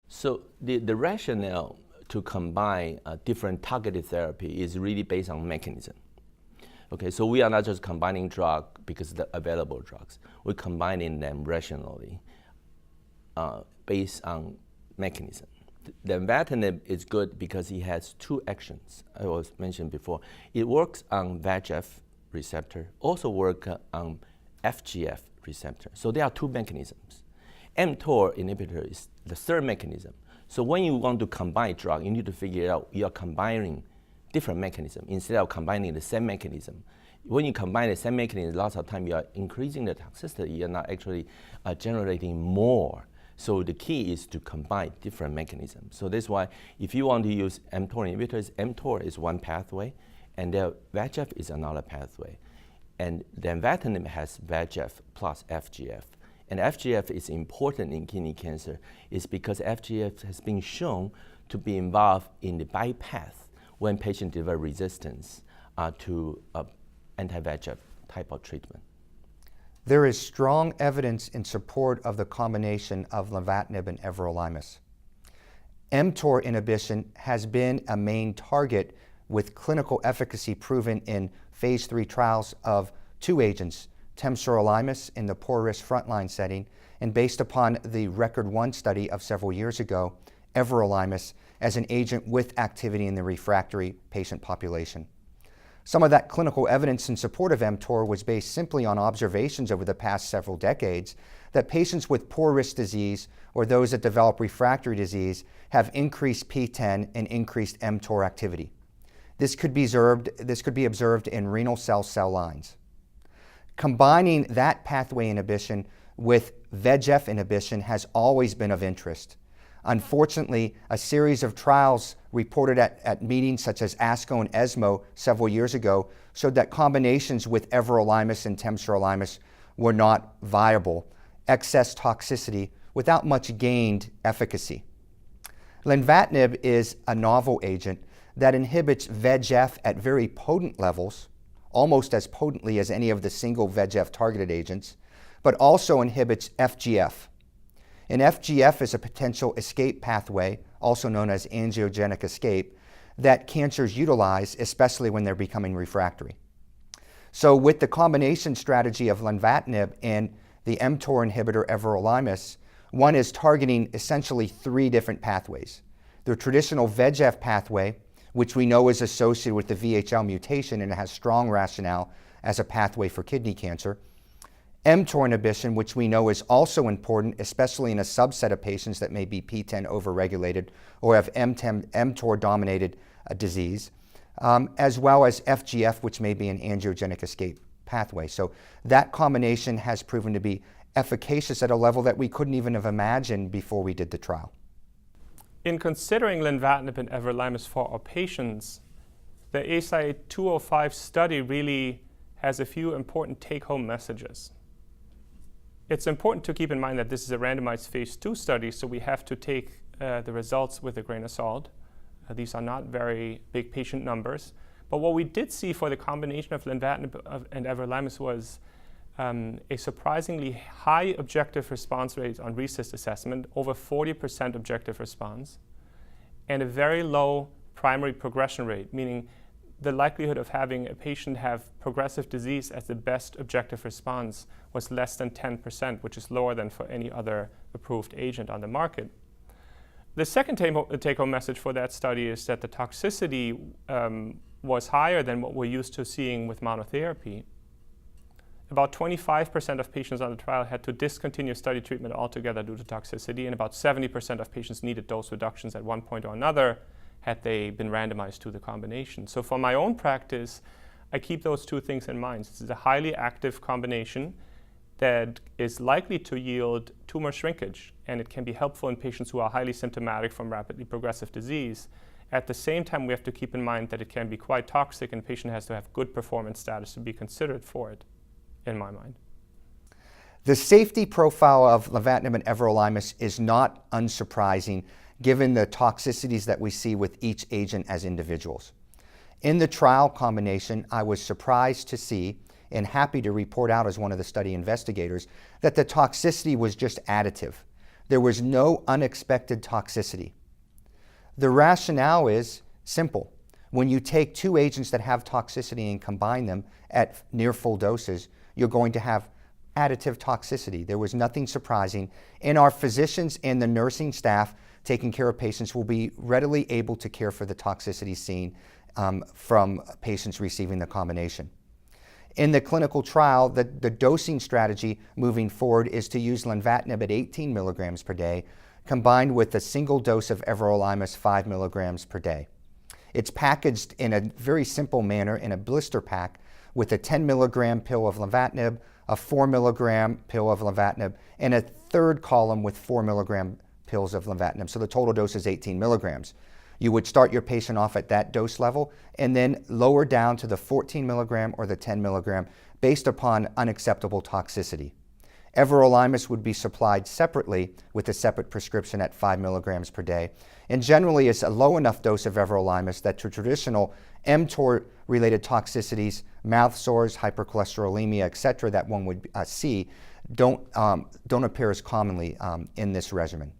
So the rationale to combine different targeted therapy is really based on mechanism. Okay, so we are not just combining drug because they're available drugs. We're combining them rationally based on mechanism. Lenvatinib is good because it has two actions. I was mentioned before. It works on VEGF receptor, also works on FGF receptor. So there are two mechanisms. mTOR inhibitor is the third mechanism. So when you want to combine drug, you need to figure out you are combining different mechanisms instead of combining the same mechanism. When you combine the same mechanism, lots of time you are increasing the toxicity. You're not actually generating more. So the key is to combine different mechanisms. So that's why if you want to use mTOR inhibitors, mTOR is one pathway, and the VEGF is another pathway. And then lenvatinib has VEGF plus FGF. And FGF is important in kidney cancer is because FGF has been shown to be involved in the bypass when patients develop resistance to anti-VEGF type of treatment. There is strong evidence in support of the combination of lenvatinib and everolimus. mTOR inhibition has been a main target with clinical efficacy proven in phase 3 trials of two agents, temsirolimus in the poor risk frontline setting, and based upon the RECORD-1 study of several years ago, everolimus as an agent with activity in the refractory patient population. Some of that clinical evidence in support of mTOR was based simply on observations over the past several decades that patients with poor risk disease or those that develop refractory disease have increased P10 and increased mTOR activity. This could be observed in renal cell lines. Combining that pathway inhibition with VEGF inhibition has always been of interest. Unfortunately, a series of trials reported at meetings such as ASCO and ESMO several years ago showed that combinations with everolimus and temsirolimus were not viable, excess toxicity without much gained efficacy. Lenvatinib is a novel agent that inhibits VEGF at very potent levels, almost as potently as any of the single VEGF targeted agents, but also inhibits FGF. And FGF is a potential escape pathway, also known as angiogenic escape, that cancers utilize, especially when they're becoming refractory. So with the combination strategy of lenvatinib and the mTOR inhibitor everolimus, one is targeting essentially three different pathways. The traditional VEGF pathway, which we know is associated with the VHL mutation and has strong rationale as a pathway for kidney cancer. mTOR inhibition, which we know is also important, especially in a subset of patients that may be P10 overregulated or have mTOR-dominated disease, as well as FGF, which may be an angiogenic escape pathway. So that combination has proven to be efficacious at a level that we couldn't even have imagined before we did the trial. In considering lenvatinib and everolimus for our patients, the Hsieh 205 study really has a few important take-home messages. It's important to keep in mind that this is a randomized phase 2 study, so we have to take the results with a grain of salt. These are not very big patient numbers. But what we did see for the combination of lenvatinib and everolimus was a surprisingly high objective response rate on RECIST assessment, over 40% objective response, and a very low primary progression rate, meaning the likelihood of having a patient have progressive disease as the best objective response was less than 10%, which is lower than for any other approved agent on the market. The second take-home message for that study is that the toxicity was higher than what we're used to seeing with monotherapy. About 25% of patients on the trial had to discontinue study treatment altogether due to toxicity, and about 70% of patients needed dose reductions at one point or another had they been randomized to the combination. So for my own practice, I keep those two things in mind. This is a highly active combination that is likely to yield tumor shrinkage, and it can be helpful in patients who are highly symptomatic from rapidly progressive disease. At the same time, we have to keep in mind that it can be quite toxic, and the patient has to have good performance status to be considered for it, in my mind. The safety profile of lenvatinib and everolimus is not unsurprising given the toxicities that we see with each agent as individuals. In the trial combination, I was surprised to see and happy to report out as one of the study investigators that the toxicity was just additive. There was no unexpected toxicity. The rationale is simple. When you take two agents that have toxicity and combine them at near full doses, you're going to have additive toxicity. There was nothing surprising, and our physicians and the nursing staff taking care of patients will be readily able to care for the toxicity seen from patients receiving the combination. In the clinical trial, the dosing strategy moving forward is to use lenvatinib at 18 milligrams per day, combined with a single dose of everolimus 5 milligrams per day. It's packaged in a very simple manner in a blister pack with a 10 milligram pill of lenvatinib, a 4 milligram pill of lenvatinib, and a third column with 4 milligram pills of lenvatinib. So the total dose is 18 milligrams. You would start your patient off at that dose level and then lower down to the 14 milligram or the 10 milligram based upon unacceptable toxicity. Everolimus would be supplied separately with a separate prescription at 5 milligrams per day. And generally, it's a low enough dose of everolimus that to traditional mTOR-related toxicities, mouth sores, hypercholesterolemia, etc., that one would see, don't appear as commonly in this regimen.